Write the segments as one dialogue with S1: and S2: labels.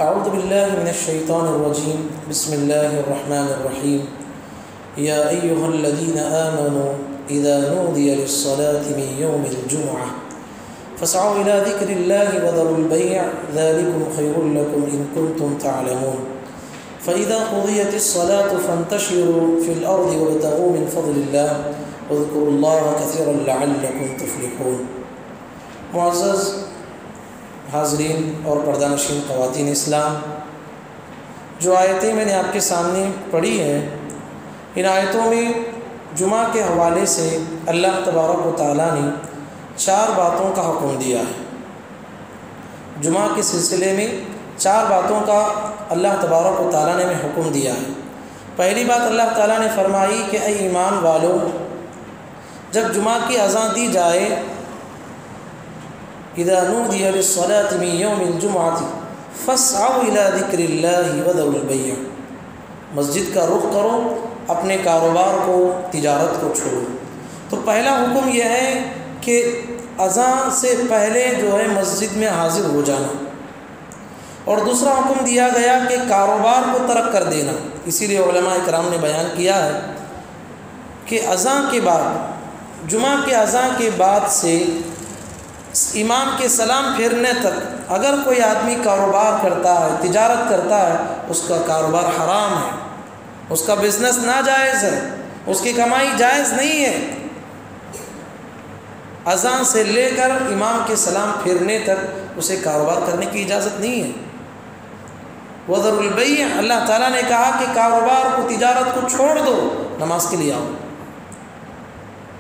S1: اعوذ باللہ من الشیطان الرجیم بسم اللہ الرحمن الرحیم یا ایہا الذین آمنوا اذا نودی للصلاة من یوم الجمعہ فاسعوا الى ذکر اللہ وذروا البیع ذلکم خیر لکم ان کنتم تعلمون فاذا قضیت الصلاة فانتشروا فی الارض وابتغوا من فضل اللہ واذکروا اللہ کثیرا لعلکم تفلحون۔ معزز حاضرین اور پردہ نشین خواتین اسلام، جو آیتیں میں نے آپ کے سامنے پڑھی ہیں، ان آیتوں میں جمعہ کے حوالے سے اللہ تبارک و تعالیٰ نے 4 باتوں کا حکم دیا ہے۔ جمعہ کے سلسلے میں 4 باتوں کا اللہ تبارک و تعالیٰ نے ہمیں حکم دیا ہے۔ پہلی بات اللہ تعالیٰ نے فرمائی کہ اے ایمان والو، جب جمعہ کی اذان دی جائے، اذا نودی للصلاة من یوم الجمعة فاسعوا الى ذکر اللہ وذروا البیع، مسجد کا رخ کرو، اپنے کاروبار کو، تجارت کو چھوڑو۔ تو پہلا حکم یہ ہے کہ اذان سے پہلے جو ہے مسجد میں حاضر ہو جانا، اور دوسرا حکم دیا گیا کہ کاروبار کو ترک کر دینا۔ اسی لیے علماء اکرام نے بیان کیا ہے کہ اذان کے بعد، جمعہ کے اذان کے بعد سے امام کے سلام پھیرنے تک اگر کوئی آدمی کاروبار کرتا ہے، تجارت کرتا ہے، اس کا کاروبار حرام ہے، اس کا بزنس ناجائز ہے، اس کی کمائی جائز نہیں ہے۔ اذان سے لے کر امام کے سلام پھیرنے تک اسے کاروبار کرنے کی اجازت نہیں ہے۔ وذروا البیع، اللہ تعالیٰ نے کہا کہ کاروبار کو، تجارت کو چھوڑ دو، نماز کے لیے آؤ۔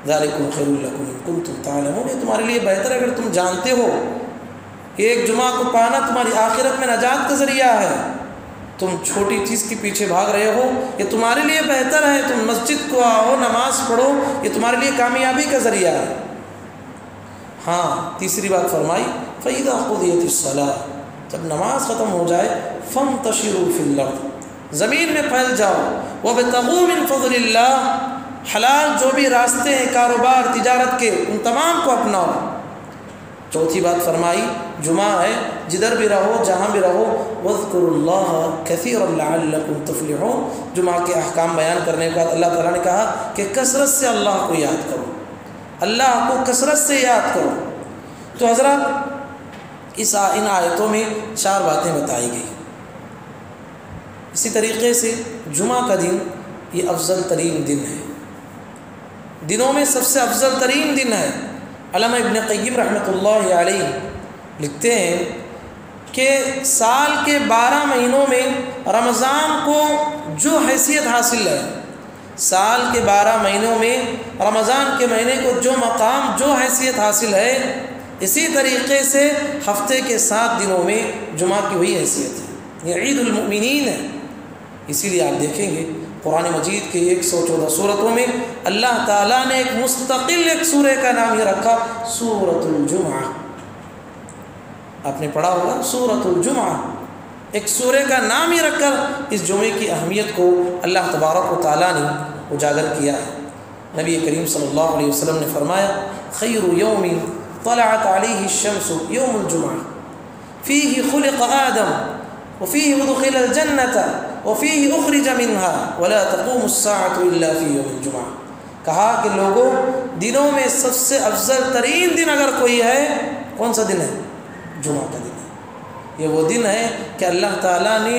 S1: ذالکم خیر لکم ان کنتم تعلمون، یہ تمہارے لیے بہتر ہے اگر تم جانتے ہو کہ ایک جمعہ کو پانا تمہاری آخرت میں نجات کا ذریعہ ہے، تم چھوٹی چیز کے پیچھے بھاگ رہے ہو، یہ تمہارے لیے بہتر ہے، تم مسجد کو آؤ، نماز پڑھو، یہ تمہارے لیے کامیابی کا ذریعہ ہے۔ ہاں، تیسری بات فرمائی فَإِذَا قُضِيَتِ الصَّلَاةُ، جب نماز ختم ہو جائے، فَانْتَشِرُوا فِي الْأَرْضِ، زمین میں پھیل جاؤ، وَابْتَغُوا مِنْ فَضْلِ اللَّهِ، حلال جو بھی راستے ہیں کاروبار تجارت کے، ان تمام کو اپناؤ۔ چوتھی بات فرمائی، جمعہ ہے، جدھر بھی رہو، جہاں بھی رہو، وَاذْكُرُوا اللَّهَ كَثِيرًا لَعَلَّكُمْ تُفْلِحُونَ، جمعہ کے احکام بیان کرنے کے بعد اللہ تعالیٰ نے کہا کہ کثرت سے اللہ کو یاد کرو، اللہ کو کثرت سے یاد کرو۔ تو حضرات، ان آیتوں میں 4 باتیں بتائی گئی۔ اسی طریقے سے جمعہ کا دن یہ افضل ترین دن ہے، دنوں میں سب سے افضل ترین دن ہے۔ علامہ ابن قیم رحمۃ اللہ علیہ لکھتے ہیں کہ سال کے 12 مہینوں میں رمضان کو جو حیثیت حاصل ہے، سال کے 12 مہینوں میں رمضان کے مہینے کو جو مقام، جو حیثیت حاصل ہے، اسی طریقے سے ہفتے کے 7 دنوں میں جمعہ کی وہی حیثیت ہے۔ یہ عید المؤمنین ہے۔ اسی لیے آپ دیکھیں گے قرآن مجید کے 114 سورتوں میں اللہ تعالیٰ نے ایک مستقل ایک سورہ کا نام یہ رکھا، سورۃ الجمعہ۔ آپ نے پڑھا ہوگا سورۃ الجمعہ، ایک سورہ کا نام ہی رکھ کر اس جمعے کی اہمیت کو اللہ تبارک و تعالیٰ نے اجاگر کیا ہے۔ نبی کریم صلی اللہ علیہ وسلم نے فرمایا، خیر یوم طلعت علیہ الشمس یوم الجمعہ، فیہ خلق آدم وفیہ ادخل الجنۃ وفیہ اخرج منها ولا تقوم الساعة الا فی یوم الجمعہ۔ کہا کہ لوگوں، دنوں میں سب سے افضل ترین دن اگر کوئی ہے، کون سا دن ہے؟ جمعہ کا دن ہے۔ یہ وہ دن ہے کہ اللہ تعالیٰ نے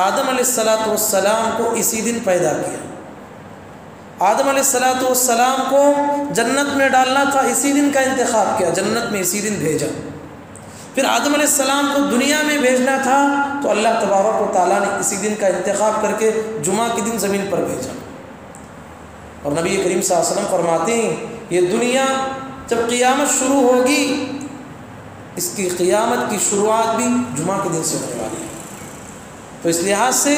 S1: آدم علیہ السلام کو اسی دن پیدا کیا۔ آدم علیہ السلام کو جنت میں ڈالنا تھا، اسی دن کا انتخاب کیا، جنت میں اسی دن بھیجا۔ پھر آدم علیہ السلام کو دنیا میں بھیجنا تھا تو اللہ تبارک و تعالیٰ نے اسی دن کا انتخاب کر کے جمعہ کے دن زمین پر بھیجا۔ اور نبی کریم صلی اللہ علیہ وسلم فرماتے ہیں، یہ دنیا جب قیامت شروع ہوگی، اس کی قیامت کی شروعات بھی جمعہ کے دن سے ہونے والی ہے۔ تو اس لحاظ سے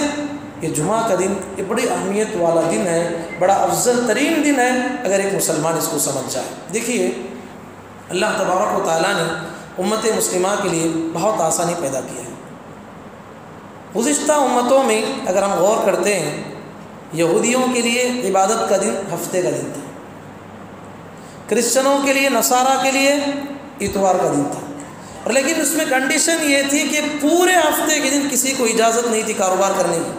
S1: یہ جمعہ کا دن یہ بڑی اہمیت والا دن ہے، بڑا افضل ترین دن ہے اگر ایک مسلمان اس کو سمجھ جائے۔ دیکھیے، اللہ تبارک و تعالیٰ نے امت مسلمہ کے لیے بہت آسانی پیدا کی ہے۔ گزشتہ امتوں میں اگر ہم غور کرتے ہیں، یہودیوں کے لیے عبادت کا دن ہفتے کا دن تھا، کرسچنوں کے لیے، نصارہ کے لیے اتوار کا دن تھا، اور لیکن اس میں کنڈیشن یہ تھی کہ پورے ہفتے کے دن کسی کو اجازت نہیں تھی کاروبار کرنے کی،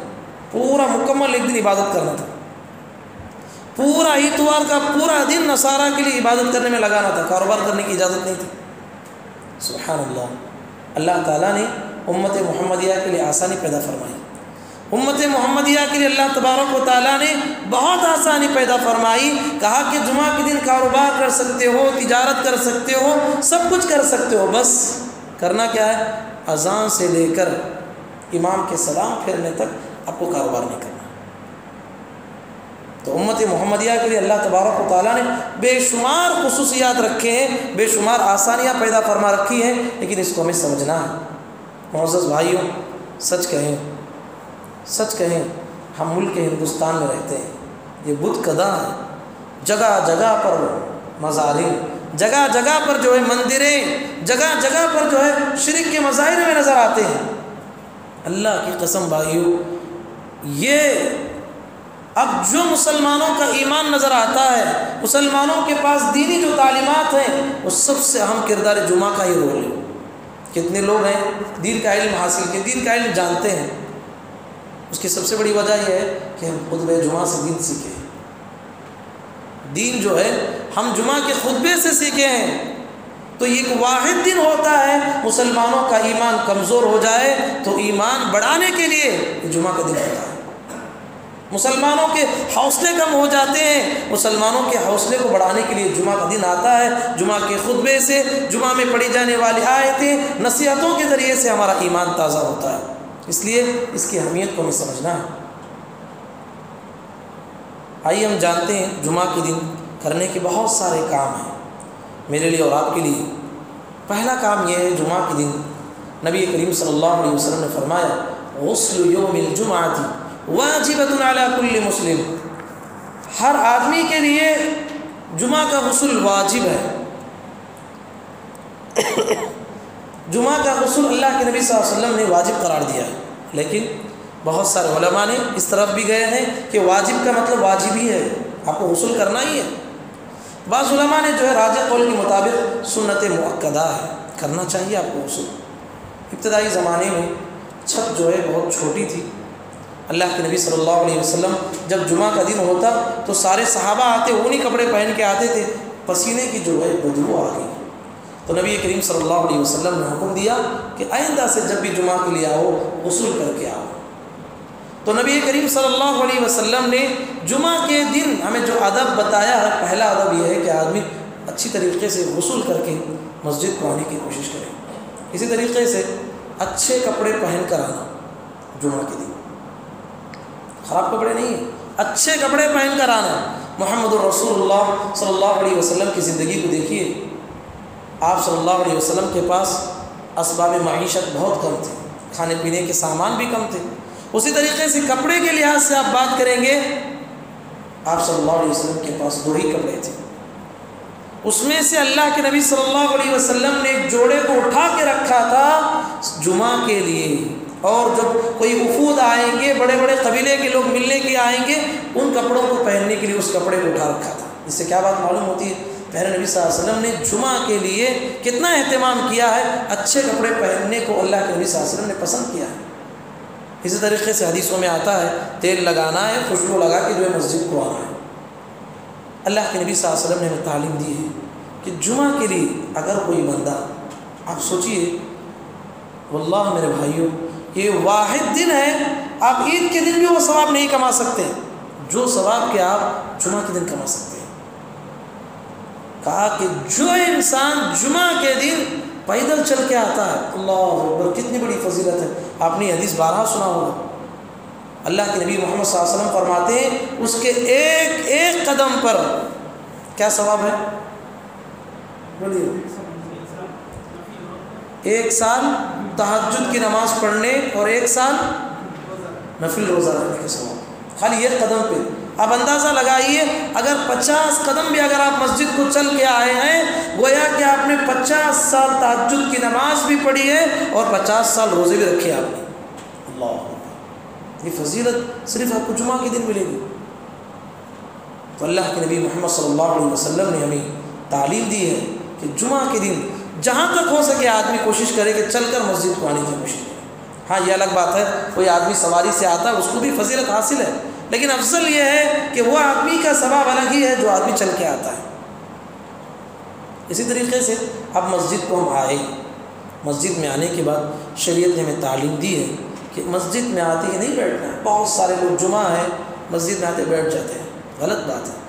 S1: پورا مکمل ایک دن عبادت کرنا تھا، پورا اتوار کا پورا دن نصارہ کے لیے عبادت کرنے میں لگانا تھا، کاروبار کرنے کی اجازت نہیں تھی۔ سبحان اللہ، اللہ تعالیٰ نے امت محمدیہ کے لیے آسانی پیدا فرمائی، امت محمدیہ کے لیے اللہ تبارک و تعالیٰ نے بہت آسانی پیدا فرمائی، کہا کہ جمعہ کے دن کاروبار کر سکتے ہو، تجارت کر سکتے ہو، سب کچھ کر سکتے ہو، بس کرنا کیا ہے، اذان سے لے کر امام کے سلام پھیرنے تک آپ کو کاروبار نہیں کرنا۔ تو امت محمدیہ کے لیے اللہ تبارک و تعالیٰ نے بے شمار خصوصیات رکھے ہیں، بے شمار آسانیاں پیدا فرما رکھی ہیں، لیکن اس کو ہمیں سمجھنا ہے۔ معزز بھائیوں، سچ کہیں ہم ملک ہندوستان میں رہتے ہیں، یہ بت کدہ ہے، جگہ جگہ پر مزاریں، جگہ جگہ پر جو ہے مندریں، جگہ جگہ پر جو ہے شرک کے مظاہر میں نظر آتے ہیں۔ اللہ کی قسم بھائیوں، یہ اب جو مسلمانوں کا ایمان نظر آتا ہے، مسلمانوں کے پاس دینی جو تعلیمات ہیں، وہ سب سے اہم کردار جمعہ کا ہی رول ہے۔ کتنے لوگ ہیں دین کا علم حاصل کے، دین کا علم جانتے ہیں، اس کی سب سے بڑی وجہ یہ ہے کہ ہم خطبہ جمعہ سے دین سیکھے ہیں۔ دین جو ہے ہم جمعہ کے خطبے سے سیکھے ہیں۔ تو یہ ایک واحد دن ہوتا ہے مسلمانوں کا ایمان کمزور ہو جائے تو ایمان بڑھانے کے لیے یہ جمعہ کا دن ہوتا ہے۔ مسلمانوں کے حوصلے کم ہو جاتے ہیں، مسلمانوں کے حوصلے کو بڑھانے کے لیے جمعہ کا دن آتا ہے۔ جمعہ کے خطبے سے، جمعہ میں پڑھی جانے والی آیتیں، نصیحتوں کے ذریعے سے ہمارا ایمان تازہ ہوتا ہے۔ اس لیے اس کی اہمیت کو ہمیں سمجھنا ہے۔ آئیے ہم جانتے ہیں جمعہ کے دن کرنے کے بہت سارے کام ہیں، میرے لیے اور آپ کے لیے۔ پہلا کام یہ ہے، جمعہ کے دن نبی کریم صلی اللہ علیہ وسلم نے فرمایا، غسل یوم الجمعۃ واجبۃ علی کل مسلم، ہر آدمی کے لیے جمعہ کا غسل واجب ہے۔ جمعہ کا غسل اللہ کے نبی صلی اللہ علیہ وسلم نے واجب قرار دیا ہے، لیکن بہت سارے علماء نے اس طرف بھی گئے ہیں کہ واجب کا مطلب واجب ہی ہے، آپ کو غسل کرنا ہی ہے۔ بعض علماء نے جو ہے راجح قول کے مطابق سنت مؤکدہ ہے، کرنا چاہیے آپ کو غسل۔ ابتدائی زمانے میں چھت جو ہے بہت چھوٹی تھی، اللہ کے نبی صلی اللہ علیہ وسلم جب جمعہ کا دن ہوتا تو سارے صحابہ آتے، اونی کپڑے پہن کے آتے تھے، پسینے کی جو ہے بدبو آ گئی۔ تو نبی کریم صلی اللہ علیہ وسلم نے حکم دیا کہ آئندہ سے جب بھی جمعہ کے لیے آؤ غسل کر کے آؤ۔ تو نبی کریم صلی اللہ علیہ وسلم نے جمعہ کے دن ہمیں جو ادب بتایا ہے، پہلا ادب یہ ہے کہ آدمی اچھی طریقے سے غسل کر کے مسجد کو آنے کی کوشش کرے۔ اسی طریقے سے اچھے کپڑے پہن کر آنا، جمعہ کے دن خراب کپڑے نہیں ہیں، اچھے کپڑے پہن کر آنا۔ محمد الرسول اللہ صلی اللہ علیہ وسلم کی زندگی کو دیکھیے، آپ صلی اللہ علیہ وسلم کے پاس اسباب معیشت بہت کم تھے، کھانے پینے کے سامان بھی کم تھے۔ اسی طریقے سے کپڑے کے لحاظ سے آپ بات کریں گے، آپ صلی اللہ علیہ وسلم کے پاس 2 ہی کپڑے تھے، اس میں سے اللہ کے نبی صلی اللہ علیہ وسلم نے ایک جوڑے کو اٹھا کے رکھا تھا جمعہ کے لیے، اور جب کوئی وفود آئیں گے، بڑے بڑے قبیلے کے لوگ ملنے کے آئیں گے، ان کپڑوں کو پہننے کے لیے اس کپڑے کو اٹھا رکھا تھا۔ اس سے کیا بات معلوم ہوتی ہے؟ پیارے نبی صلی اللہ علیہ وسلم نے جمعہ کے لیے کتنا اہتمام کیا ہے، اچھے کپڑے پہننے کو اللہ کے نبی صلی اللہ علیہ وسلم نے پسند کیا ہے۔ اسی طریقے سے حدیثوں میں آتا ہے تیل لگانا ہے، خوشبو لگا کے جو ہے مسجد کو آنا ہے۔ اللہ کے نبی صلی اللہ علیہ وسلم نے ہمیں تعلیم دی ہے کہ جمعہ کے لیے اگر کوئی بندہ، آپ سوچئے واللہ میرے بھائیوں، یہ واحد دن ہے، آپ عید کے دن بھی وہ ثواب نہیں کما سکتے جو ثواب کہ آپ جمعہ کے دن کما سکتے ہیں۔ کہا کہ جو انسان جمعہ کے دن پیدل چل کے آتا ہے، اللہ اکبر، کتنی بڑی فضیلت ہے۔ آپ نے حدیث بارہا سنا ہوگا، اللہ کے نبی محمد صلی اللہ علیہ وسلم فرماتے ہیں اس کے ایک ایک قدم پر کیا ثواب ہے؟ بولیے، 1 سال تہجد کی نماز پڑھنے اور 1 سال نفل روزہ رکھنے کے ثواب، خالی ایک قدم پہ۔ اب اندازہ لگائیے، اگر 50 قدم بھی اگر آپ مسجد کو چل کے آئے ہیں، گویا کہ آپ نے 50 سال تہجد کی نماز بھی پڑھی ہے اور 50 سال روزے بھی رکھے آپ نے۔ اللہ، یہ فضیلت صرف آپ کو جمعہ کے دن ملے گی۔ تو اللہ کے نبی محمد صلی اللہ علیہ وسلم نے ہمیں تعلیم دی ہے کہ جمعہ کے دن جہاں تک ہو سکے آدمی کوشش کرے کہ چل کر مسجد کو آنے کی کوشش کرے۔ ہاں یہ الگ بات ہے، کوئی آدمی سواری سے آتا ہے اس کو بھی فضیلت حاصل ہے، لیکن افضل یہ ہے کہ وہ آدمی کا ثواب الگ ہی ہے جو آدمی چل کے آتا ہے۔ اسی طریقے سے اب مسجد کو ہم آئے، مسجد میں آنے کے بعد شریعت نے ہمیں تعلیم دی ہے کہ مسجد میں آتے ہی نہیں بیٹھنا ہے۔ بہت سارے لوگ جمعہ ہے مسجد میں آتے بیٹھ جاتے ہیں، غلط بات ہے۔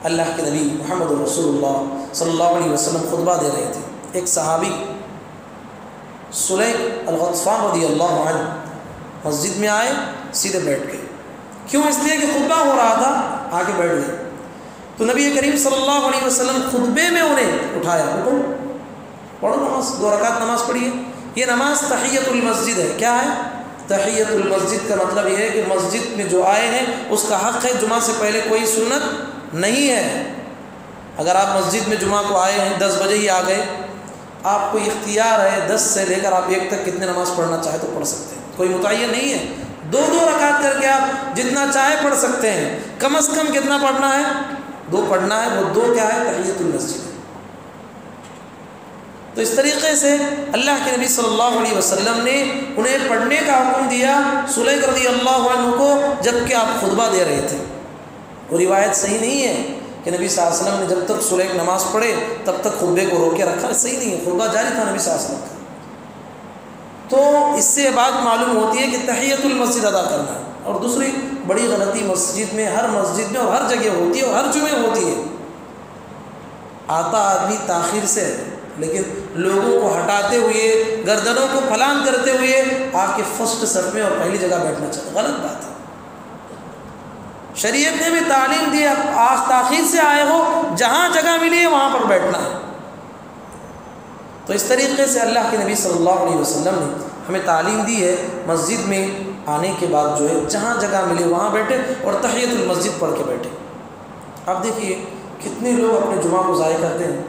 S1: اللہ کے نبی محمد رسول اللہ صلی اللہ علیہ وسلم خطبہ دے رہے تھے، ایک صحابی سلیق الغطفان رضی اللہ عنہ مسجد میں آئے، سیدھے بیٹھ گئے۔ کیوں؟ اس لیے کہ خطبہ ہو رہا تھا، آگے بیٹھ گئے۔ تو نبی کریم صلی اللہ علیہ وسلم خطبے میں انہیں اٹھایا، اٹھو پڑھو نماز، 2 رکعت نماز پڑھیے۔ یہ نماز تحیۃ المسجد ہے۔ کیا ہے تحیۃ المسجد کا مطلب یہ ہے کہ مسجد میں جو آئے ہیں اس کا حق ہے جمعہ سے پہلے کوئی سنت نہیں ہے۔ اگر آپ مسجد میں جمعہ کو آئے ہیں 10 بجے ہی آ گئے، آپ کو اختیار ہے 10 سے لے کر آپ 1 تک کتنے نماز پڑھنا چاہے تو پڑھ سکتے ہیں، کوئی متعین نہیں ہے۔ 2 رکعت کر کے آپ جتنا چاہے پڑھ سکتے ہیں، کم از کم کتنا پڑھنا ہے؟ 2 پڑھنا ہے۔ وہ 2 کیا ہے؟ تحیۃ المسجد ہے۔ تو اس طریقے سے اللہ کے نبی صلی اللہ علیہ وسلم نے انہیں پڑھنے کا حکم دیا سلیق رضی اللہ عنہ کو، جبکہ آپ خطبہ دے رہے تھے۔ وہ روایت صحیح نہیں ہے کہ نبی صلی اللہ علیہ وسلم نے جب تک سلیق نماز پڑھے تب تک خطبے کو روکے رکھا، صحیح نہیں ہے، خطبہ جاری تھا نبی صلی اللہ علیہ وسلم کا۔ تو اس سے بات معلوم ہوتی ہے کہ تحیۃ المسجد ادا کرنا ہے۔ اور دوسری بڑی غلطی مسجد میں، ہر مسجد میں اور ہر جگہ ہوتی ہے اور ہر جمعے ہوتی ہے، آتا آدمی تاخیر سے لیکن لوگوں کو ہٹاتے ہوئے، گردنوں کو پھلان کرتے ہوئے آ کے فرسٹ صف میں اور پہلی جگہ بیٹھنا چاہتا، غلط بات ہے۔ شریعت نے بھی تعلیم دی، آج تاخیر سے آئے ہو جہاں جگہ ملی ہے وہاں پر بیٹھنا ہے۔ تو اس طریقے سے اللہ کے نبی صلی اللہ علیہ وسلم نے ہمیں تعلیم دی ہے مسجد میں آنے کے بعد جو ہے جہاں جگہ ملے وہاں بیٹھے اور تحیۃ المسجد پڑھ کے بیٹھے۔ اب دیکھیے کتنے لوگ اپنے جمعہ کو ضائع کرتے ہیں۔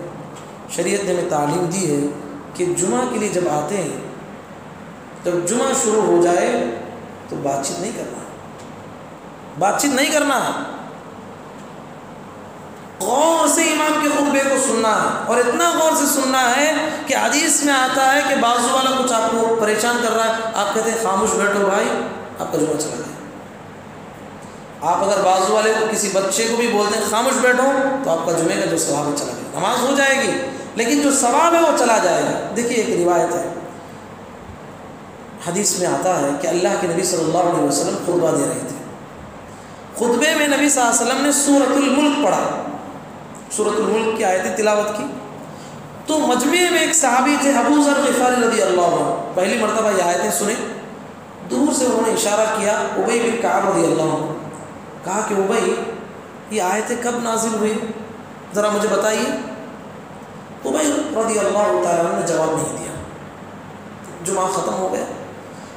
S1: شریعت نے ہمیں تعلیم دی ہے کہ جمعہ کے لیے جب آتے ہیں، جب جمعہ شروع ہو جائے تو بات چیت نہیں کرنا، بات چیت نہیں کرنا ہے، غور سے امام کے خطبے کو سننا ہے، اور اتنا غور سے سننا ہے کہ حدیث میں آتا ہے کہ بازو والا کچھ آپ کو پریشان کر رہا ہے، آپ کہتے ہیں خاموش بیٹھو بھائی، آپ کا جمعہ چلا گیا۔ آپ اگر بازو والے کو کسی بچے کو بھی بولتے ہیں خاموش بیٹھو تو آپ کا جمعے کا جو ثواب ہے چلا گیا، نماز ہو جائے گی لیکن جو ثواب ہے وہ چلا جائے گا۔ دیکھیے ایک روایت ہے، حدیث میں آتا ہے کہ اللہ کے نبی صلی اللہ علیہ وسلم خطبہ دے رہے تھے، خطبے میں نبی صلی اللہ علیہ وسلم نے سورۃ الملک پڑھا، سورۃ الملک کی آیتیں تلاوت کی۔ تو مجمع میں ایک صحابی تھے ابو ذر غفاری رضی اللہ عنہ، پہلی مرتبہ یہ آیتیں سنیں، دور سے انہوں نے اشارہ کیا ابی بن کعب رضی اللہ عنہ، کہا کہ ابی یہ آیتیں کب نازل ہوئی ذرا مجھے بتائیے۔ ابی رضی اللہ تعالیٰ عنہ نے جواب نہیں دیا، جمعہ ختم ہو گیا۔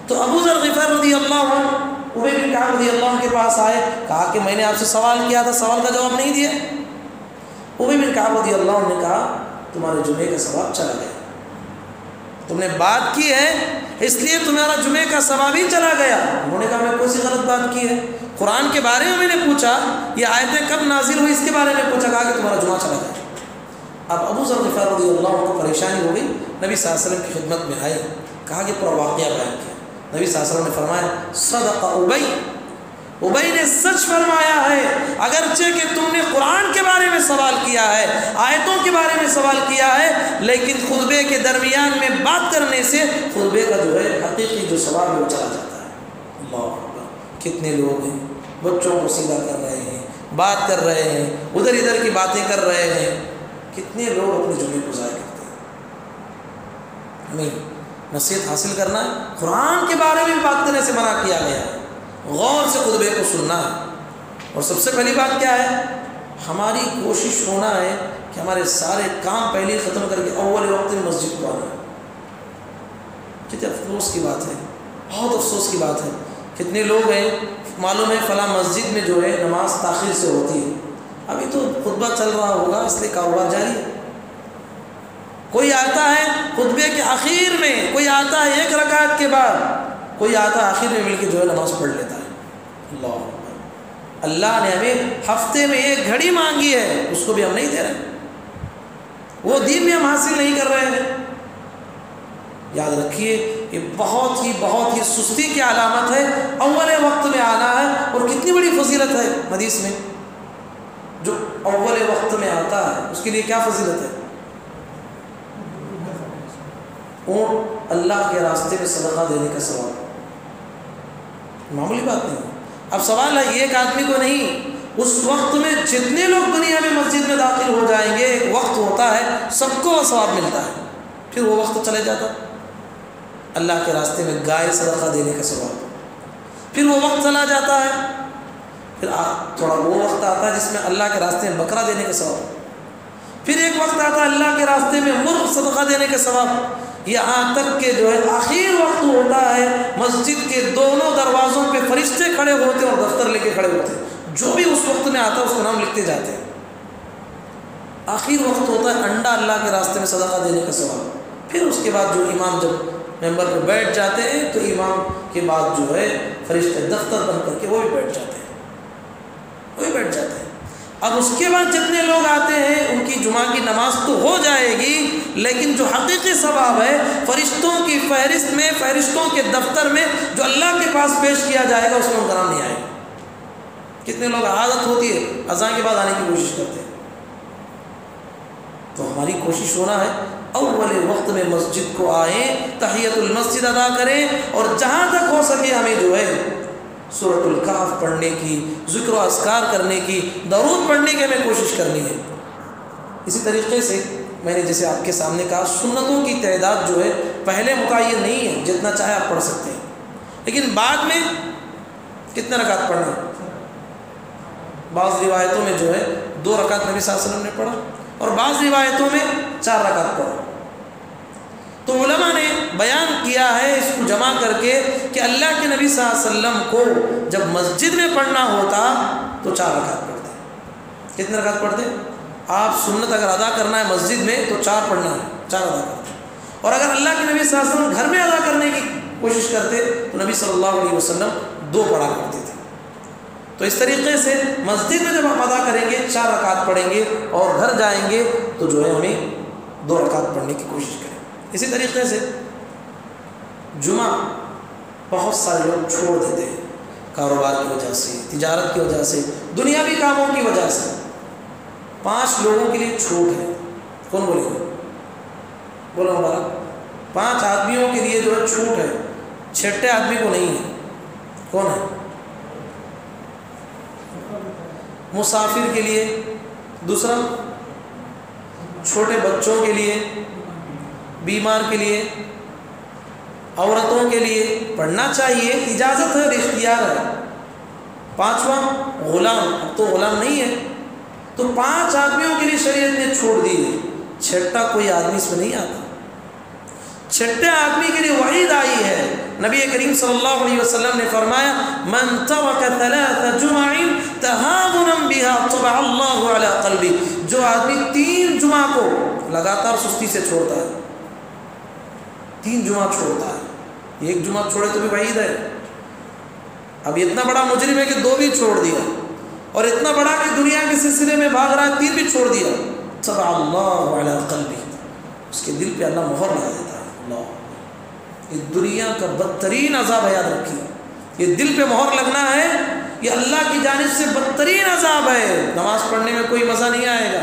S1: تو ابو ذر غفاری رضی اللہ عنہ ابی بن کعب رضی اللہ عنہ کے پاس آئے، کہا کہ میں نے آپ سے سوال کیا تھا، سوال کا جواب نہیں دیا۔ ابی بن کعب رضی اللہ عنہ نے کہا تمہارے جمعے کا ثواب چلا گیا، تم نے بات کی ہے اس لیے تمہارا جمعے کا ثواب ہی چلا گیا۔ انہوں نے کہا میں کوئی سی غلط بات کی ہے، قرآن کے بارے میں نے پوچھا، یہ آیتیں کب نازل ہوئی اس کے بارے میں پوچھا، کہا کہ تمہارا جمعہ چلا گیا۔ اب ابو ذر غفاری رضی اللہ عنہ کو پریشانی ہو گئی، نبی صلی اللہ علیہ وسلم کی خدمت میں آئے، کہا کہ پورا واقعہ بیان کیا۔ نبی صلی اللہ علیہ وسلم نے فرمایا صدق ابی نے سچ فرمایا ہے، اگرچہ کہ تم نے قرآن کے بارے میں سوال کیا ہے، آیتوں کے بارے میں سوال کیا ہے، لیکن خطبے کے درمیان میں بات کرنے سے خطبے کا جو ہے حقیقی جو ثواب ہے وہ چلا جاتا ہے۔ اللہ اکبر، کتنے لوگ ہیں بچوں کو سیدھا کر رہے ہیں، بات کر رہے ہیں، ادھر ادھر کی باتیں کر رہے ہیں، کتنے لوگ اپنے جمعے کو ضائع کرتے ہیں۔ ہمیں نصیحت حاصل کرنا ہے، قرآن کے بارے میں بات کرنے سے منع کیا گیا ہے، غور سے خطبے کو سننا ہے۔ اور سب سے پہلی بات کیا ہے، ہماری کوشش ہونا ہے کہ ہمارے سارے کام پہلے ختم کر کے اول وقت میں مسجد کو آنا ہے۔ کتنے افسوس کی بات ہے، بہت افسوس کی بات ہے، کتنے لوگ ہیں معلوم ہے فلاں مسجد میں جو ہے نماز تاخیر سے ہوتی ہے، ابھی تو خطبہ چل رہا ہوگا اس لیے کاروبار جاری ہے۔ کوئی آتا ہے خطبے کے آخر میں، کوئی آتا ہے 1 رکعت کے بعد، کوئی آتا ہے آخر میں مل کے جو ہے نماز پڑھ لیتا ہے۔ اللہ اکبر، اللہ نے ہمیں ہفتے میں 1 گھڑی مانگی ہے، اس کو بھی ہم نہیں دے رہے، وہ دین میں ہم حاصل نہیں کر رہے ہیں۔ یاد رکھیے یہ بہت ہی سستی کی علامت ہے، اول وقت میں آنا ہے، اور کتنی بڑی فضیلت ہے حدیث میں، جو اول وقت میں آتا ہے اس کے لیے کیا فضیلت ہے؟ اونٹ اللہ کے راستے میں صدقہ دینے کا ثواب، معمولی بات نہیں۔ اب سوال ہے ایک آدمی کو نہیں، اس وقت میں جتنے لوگ دنیا میں مسجد میں داخل ہو جائیں گے، ایک وقت ہوتا ہے سب کو وہ ثواب ملتا ہے، پھر وہ وقت چلے جاتا ہے، اللہ کے راستے میں گائے صدقہ دینے کا ثواب، پھر وہ وقت چلا جاتا ہے، پھر تھوڑا وہ وقت آتا ہے جس میں اللہ کے راستے میں بکرا دینے کا ثواب، پھر ایک وقت آتا ہے اللہ کے راستے میں مرغ صدقہ دینے کا ثواب، یہاں تک کہ جو ہے آخر وقت ہوتا ہے مسجد کے دونوں دروازوں پہ فرشتے کھڑے ہوتے اور دفتر لے کے کھڑے ہوتے، جو بھی اس وقت میں آتا ہے اس کا نام لکھتے جاتے ہیں۔ آخر وقت ہوتا ہے انڈا اللہ کے راستے میں صدقہ دینے کا ثواب، پھر اس کے بعد جو امام جب ممبر پہ بیٹھ جاتے ہیں تو امام کے بعد جو ہے فرشتے دفتر بند کر کے وہ بھی بیٹھ جاتے ہیں، اب اس کے بعد جتنے لوگ آتے ہیں ان کی جمعہ کی نماز تو ہو جائے گی، لیکن جو حقیقی ثواب ہے فرشتوں کی فہرست میں، فرشتوں کے دفتر میں جو اللہ کے پاس پیش کیا جائے گا اس میں ان کا نام نہیں آئے گا۔ کتنے لوگ عادت ہوتی ہے اذان کے بعد آنے کی کوشش کرتے ہیں، تو ہماری کوشش ہونا ہے اول وقت میں مسجد کو آئیں، تحیت المسجد ادا کریں، اور جہاں تک ہو سکے ہمیں جو ہے سورۃ الکہف پڑھنے کی، ذکر و اذکار کرنے کی، درود پڑھنے کی ہمیں کوشش کرنی ہے۔ اسی طریقے سے میں نے جیسے آپ کے سامنے کہا سنتوں کی تعداد جو ہے پہلے متعین نہیں ہے، جتنا چاہے آپ پڑھ سکتے ہیں، لیکن بعد میں کتنے رکعت پڑھنا، بعض روایتوں میں جو ہے 2 رکعت نبی صلی اللہ علیہ وسلم نے پڑھا اور بعض روایتوں میں 4 رکعت پڑھا۔ تو علماء نے بیان کیا ہے اس کو جمع کر کے کہ اللہ کے نبی صلی اللہ علیہ وسلم کو جب مسجد میں پڑھنا ہوتا تو 4 رکعت پڑھتے۔ کتنے رکعت پڑھتے؟ آپ سنت اگر ادا کرنا ہے مسجد میں تو 4 پڑھنا ہے، 4 ادا کرتے، اور اگر اللہ کے نبی صلی اللہ علیہ وسلم گھر میں ادا کرنے کی کوشش کرتے تو نبی صلی اللہ علیہ وسلم 2 پڑھا کرتے تھے۔ تو اس طریقے سے مسجد میں جب ہم ادا کریں گے 4 رکعت پڑھیں گے، اور گھر جائیں گے تو جو ہے ہمیں 2 رکعت پڑھنے کی کوشش کریں۔ اسی طریقے سے جمعہ بہت سارے لوگ چھوڑ دیتے ہیں، کاروبار کی وجہ سے، تجارت کی وجہ سے، دنیاوی کاموں کی وجہ سے۔ 5 لوگوں کے لیے چھوٹ ہے، کون بولے گا؟ بولو ہمارا 5 آدمیوں کے لیے جو ہے چھوٹ ہے، 6ٹے آدمی کو نہیں ہے۔ کون ہے؟ مسافر کے لیے، دوسرا چھوٹے بچوں کے لیے، بیمار کے لیے، عورتوں کے لیے پڑھنا چاہیے، اجازت ہے، اختیار ہے۔ 5واں غلام، اب تو غلام نہیں ہے، تو 5 آدمیوں کے لیے شریعت نے چھوڑ دی ہے، 6ٹا کوئی آدمی اس میں نہیں آتا۔ 6ٹے آدمی کے لیے وعید آئی ہے، نبی کریم صلی اللہ علیہ وسلم نے فرمایا من ترک 3 جمع تہاونا بها طبع اللہ علی قلبی، جو آدمی 3 جمعہ کو لگاتار سستی سے چھوڑتا ہے، 3 جمعہ چھوڑتا ہے، 1 جمعہ چھوڑے تو بھی وعید ہے۔ اب اتنا بڑا مجرم ہے کہ 2 بھی چھوڑ دیا، اور اتنا بڑا کہ دنیا کے سلسلے میں بھاگ رہا ہے 3 بھی چھوڑ دیا، طبع اللہ علی قلبی، اس کے دل پہ اللہ مہر لگا دیتا ہے۔ اللہ، یہ دنیا کا بدترین عذاب ہے، یاد رکھیے، یہ دل پہ مہر لگنا ہے، یہ اللہ کی جانب سے بدترین عذاب ہے۔ نماز پڑھنے میں کوئی مزہ نہیں آئے گا،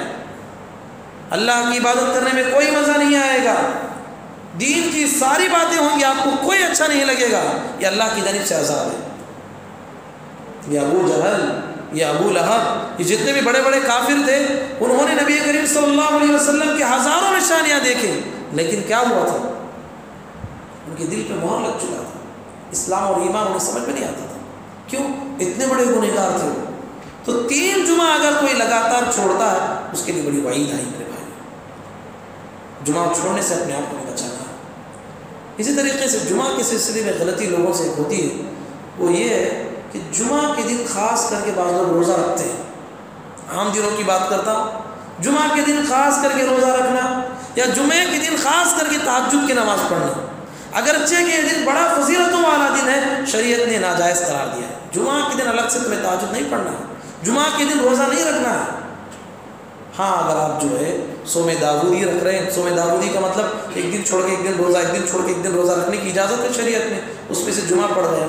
S1: اللہ کی عبادت کرنے میں کوئی مزہ نہیں آئے گا، دین کی ساری باتیں ہوں گی، آپ کو کوئی اچھا نہیں لگے گا، یہ اللہ کی جانب سے عذاب ہے۔ یہ ابو جہل، یہ ابو لہب، یہ جتنے بھی بڑے بڑے کافر تھے، انہوں نے نبی کریم صلی اللہ علیہ وسلم کے ہزاروں نشانیاں دیکھیں، لیکن کیا ہوا تھا؟ ان کے دل پہ مہر لگ چکا تھا، اسلام اور ایمان انہیں سمجھ میں نہیں آتا تھا۔ کیوں؟ اتنے بڑے گنہگار تھے وہ۔ تو 3 جمعہ اگر کوئی لگاتار چھوڑتا ہے اس کے لیے بڑی وعید آئی میرے بھائی، جمعہ چھوڑنے سے اپنے آپ کو بچانا ہے۔ اسی طریقے سے جمعہ کے سلسلے میں غلطی لوگوں سے ہوتی ہے، وہ یہ ہے کہ جمعہ کے دن خاص کر کے بعض لوگ روزہ رکھتے ہیں، عام دنوں کی بات کرتا ہوں، جمعہ کے دن خاص کر کے روزہ رکھنا، یا جمعے کے دن خاص کر کے تہجد کی نماز پڑھنا، اگرچہ کہ یہ دن بڑا فضیلتوں والا دن ہے، شریعت نے ناجائز قرار دیا ہے۔ جمعہ کے دن الگ سے تمہیں تہجد نہیں پڑھنا ہے، جمعہ کے دن روزہ نہیں رکھنا ہے، ہاں اگر آپ جو ہے صوم داودی رکھ رہے ہیں، صوم داودی کا مطلب ایک دن چھوڑ کے ایک دن روزہ، ایک دن چھوڑ کے ایک دن روزہ رکھنے کی اجازت ہے شریعت میں، اس میں سے جمعہ پڑ گیا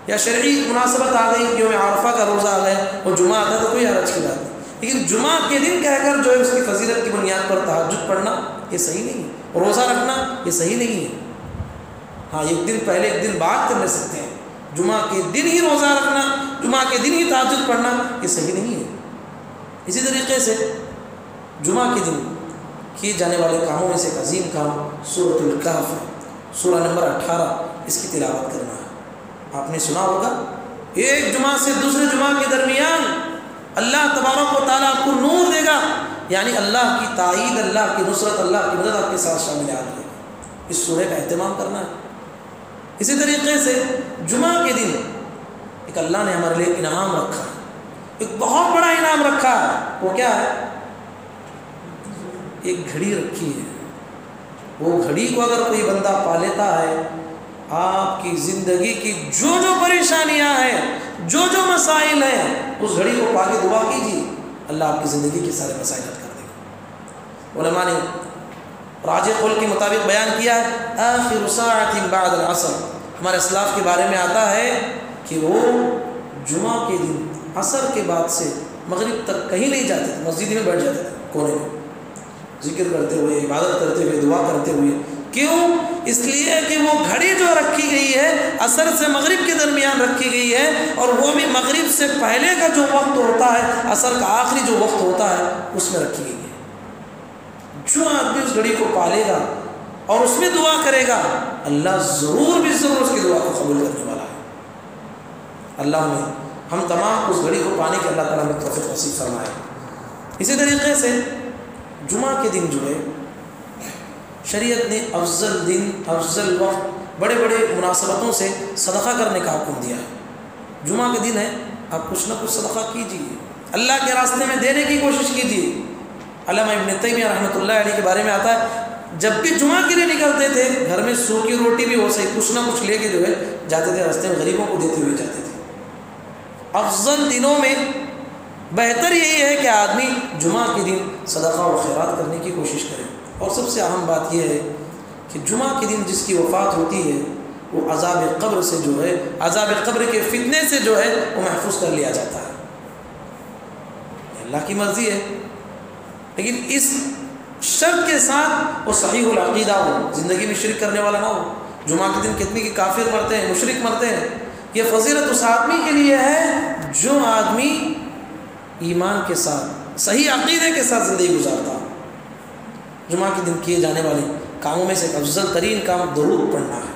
S1: یا شرعی مناسبت آ گئی، یوم عرفہ کا روزہ آ گیا اور جمعہ آتا تو کوئی حرج کی بات نہیں، لیکن جمعہ کے دن کہہ کر جو ہے اس کی فضیلت کی بنیاد پر تہجد پڑھنا یہ صحیح نہیں ہے، روزہ رکھنا یہ صحیح نہیں ہے۔ ہاں ایک دن پہلے ایک دن بعد کر لے سکتے ہیں، جمعہ کے دن ہی روزہ رکھنا، جمعہ کے دن ہی تہجد پڑھنا یہ صحیح نہیں ہے۔ اسی طریقے سے جمعہ کے دن کیے جانے والے کاموں میں سے ایک عظیم کام سورۃ الکہف ہے، سورہ نمبر 18، اس کی تلاوت کرنا ہے۔ آپ نے سنا ہوگا ایک جمعہ سے دوسرے جمعہ کے درمیان اللہ تبارک و تعالیٰ آپ کو نور دے گا، یعنی اللہ کی تائید، اللہ کی نصرت، اللہ کی مدد آپ کے ساتھ شامل آ جائے گی۔ اس سورہ کا اہتمام کرنا ہے۔ اسی طریقے سے جمعہ کے دن ایک اللہ نے ہمارے لیے انعام رکھا ہے، ایک بہت بڑا انعام رکھا ہے، وہ کیا ہے؟ ایک گھڑی رکھی ہے۔ وہ گھڑی کو اگر کوئی بندہ پا لیتا ہے، آپ کی زندگی کی جو جو پریشانیاں ہیں، جو جو مسائل ہیں، اس گھڑی کو پا کے دعا کیجیے، اللہ آپ کی زندگی کے سارے مسائل حل کر دے گا۔ علماء نے راجح قول کے مطابق بیان کیا ہے آخر ساعت بعد العصر، ہمارے اسلاف کے بارے میں آتا ہے کہ وہ جمعہ کے دن عصر کے بعد سے مغرب تک کہیں نہیں جاتے تھے، مسجد میں بیٹھ جاتے تھے کونے میں، ذکر کرتے ہوئے، عبادت کرتے ہوئے، دعا کرتے ہوئے۔ کیوں؟ اس لیے کہ وہ گھڑی جو رکھی گئی ہے عصر سے مغرب کے درمیان رکھی گئی ہے، اور وہ بھی مغرب سے پہلے کا جو وقت ہوتا ہے، عصر کا آخری جو وقت ہوتا ہے، اس میں رکھی گئی ہے۔ جو آدمی اس گھڑی کو پالے گا اور اس میں دعا کرے گا، اللہ ضرور بھی ضرور اس کی دعا کو قبول کرنے والا ہے۔ اللہ نے ہم تمام اس گھڑی کو پانے کے اللہ تعالیٰ نے توفیق نصیب فرمائے۔ اسی طریقے سے جمعہ کے دن جو ہے شریعت نے افضل دن، افضل وقت، بڑے بڑے مناسبتوں سے صدقہ کرنے کا حکم دیا ہے۔ جمعہ کے دن ہے، آپ کچھ نہ کچھ صدقہ کیجیے، اللہ کے راستے میں دینے کی کوشش کیجیے۔ علامہ ابن تیمیہ رحمۃ اللہ علیہ کے بارے میں آتا ہے جب بھی جمعہ کے لیے نکلتے تھے، گھر میں سوکھی روٹی بھی ہو صحیح، کچھ نہ کچھ لے کے جو ہے جاتے تھے، راستے میں غریبوں کو دیتے ہوئے جاتے تھے۔ افضل دنوں میں بہتر یہی ہے کہ آدمی جمعہ کے دن صدقہ و خیرات کرنے کی کوشش کرے، اور سب سے اہم بات یہ ہے کہ جمعہ کے دن جس کی وفات ہوتی ہے وہ عذاب قبر سے جو ہے، عذاب قبر کے فتنے سے جو ہے وہ محفوظ کر لیا جاتا ہے۔ اللہ کی مرضی ہے، لیکن اس شرط کے ساتھ وہ صحیح العقیدہ ہو، زندگی میں شرک کرنے والا نہ ہو۔ جمعہ کے دن کتنے کی کافر مرتے ہیں، مشرک مرتے ہیں۔ یہ فضیلت اس آدمی کے لیے ہے جو آدمی ایمان کے ساتھ، صحیح عقیدے کے ساتھ زندگی گزارتا ہو۔ جمعہ کے دن کیے جانے والے کاموں میں سے ایک افضل ترین کام درود پڑھنا ہے۔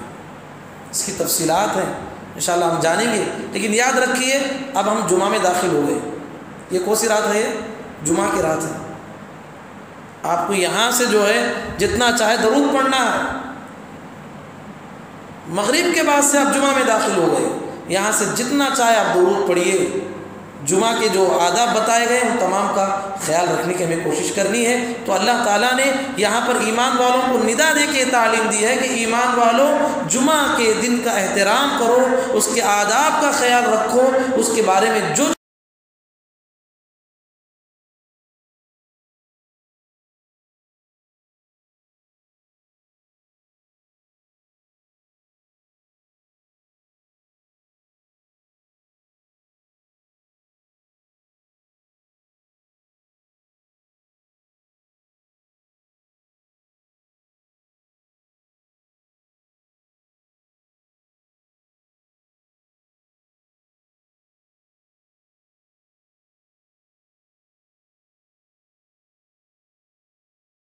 S1: اس کی تفصیلات ہیں، انشاءاللہ ہم جانیں گے، لیکن یاد رکھیے اب ہم جمعہ میں داخل ہو گئے۔ یہ کون سی رات ہے؟ جمعہ کی رات ہے۔ آپ کو یہاں سے جو ہے جتنا چاہے درود پڑھنا ہے۔ مغرب کے بعد سے آپ جمعہ میں داخل ہو گئے، یہاں سے جتنا چاہے آپ درود پڑھیے۔ جمعہ کے جو آداب بتائے گئے ان تمام کا خیال رکھنے کی ہمیں کوشش کرنی ہے۔ تو اللہ تعالیٰ نے یہاں پر ایمان والوں کو ندا دے کے تعلیم دی ہے کہ ایمان والوں جمعہ کے دن کا احترام کرو، اس کے آداب کا خیال رکھو، اس کے بارے میں جو